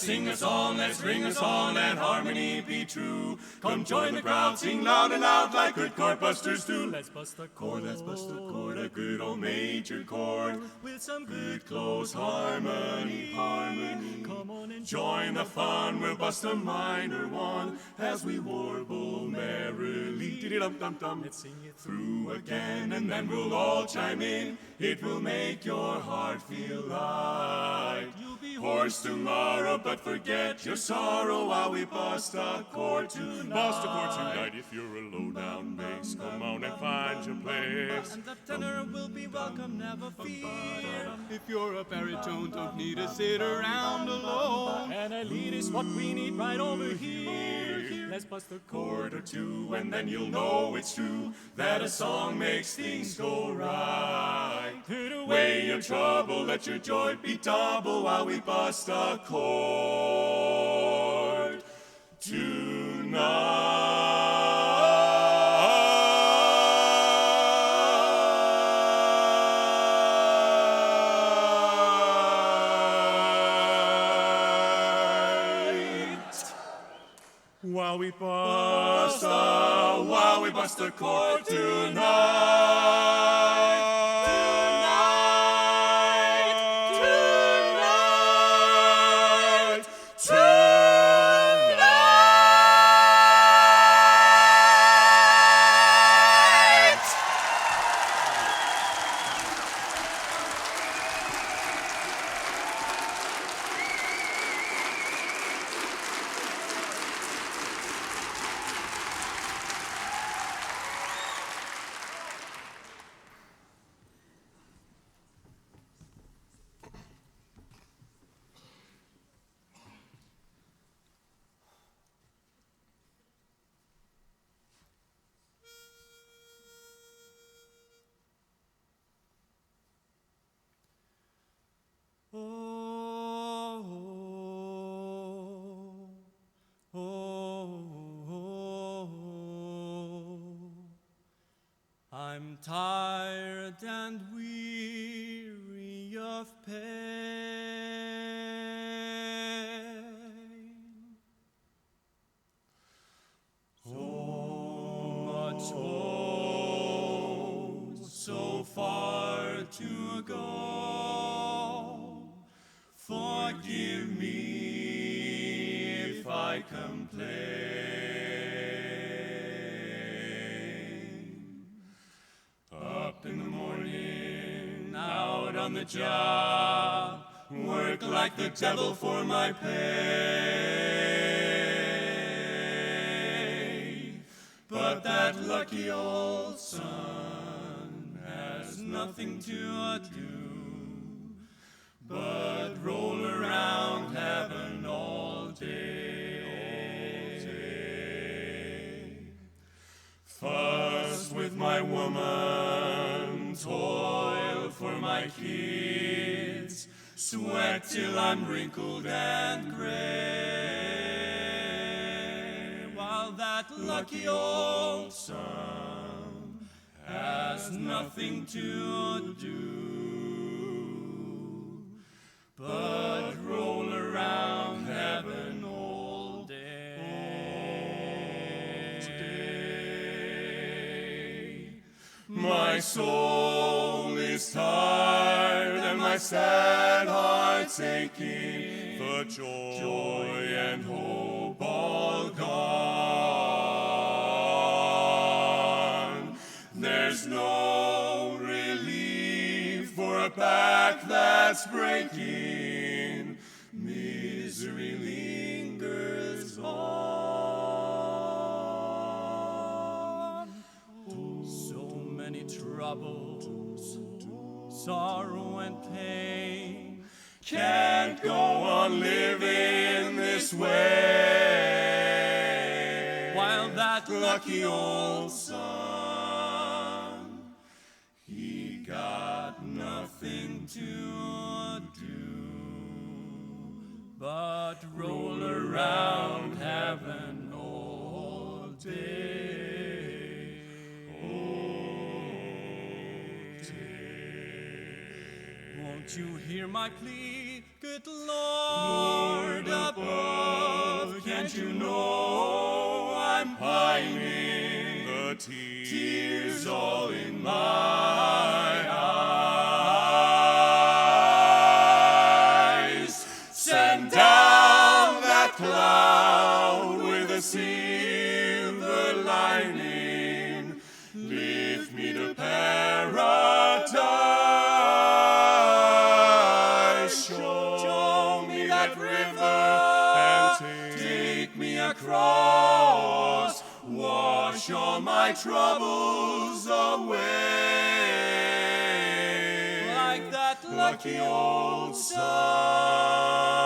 sing a song, let's ring a song, let harmony be true. Come join the crowd, sing loud and loud like good chord busters do. Let's bust a chord, Let's bust a chord, a good old major chord, with some good close harmony, harmony. Come on and Join the fun, we'll bust a minor one as we warble merrily. Diddy-dum-dum-dum. let's sing it Through again, and then we'll all chime in. It will make your heart feel light. You'll be Hoarse tomorrow, but forget your sorrow while we bust a chord tonight. Bust a chord tonight if you're a low-down bass. Come on and find your place. And the tenor will be welcome, never fear. If you're a baritone, don't need to sit around alone. And a lead is what we need right over here. Let's bust a Chord or two, and then you'll know it's true that a song makes things go right. chord. Weigh your trouble, let your joy be double while we bust a chord tonight. While we bust a chord tonight. I'm tired and weary of pain. So much woe, so far to go. Forgive me if I complain. Up in the morning, out on the job, work like the devil for my pay. But that lucky old sun has nothing to do but roll around heaven all day. Fuss with my woman, toil for my kids, sweat till I'm wrinkled and gray, while that lucky old sun has nothing to do but roll around heaven all day. My soul is tired and my sad heart's aching, for joy and hope all gone. There's no relief for a back that's breaking. Misery lingers on. So many troubles, sorrow and pain. Can't go on living this way. While that Lucky old son, he got nothing to do but roll around heaven all day. All day. Don't you hear my plea? Good Lord above, can't you know I'm pining? The Tears all in my eyes. Send down that cloud with a silver lining. Lift me to paradise. Show me that river and take me across. Wash all my troubles away. Like that Lucky old sun.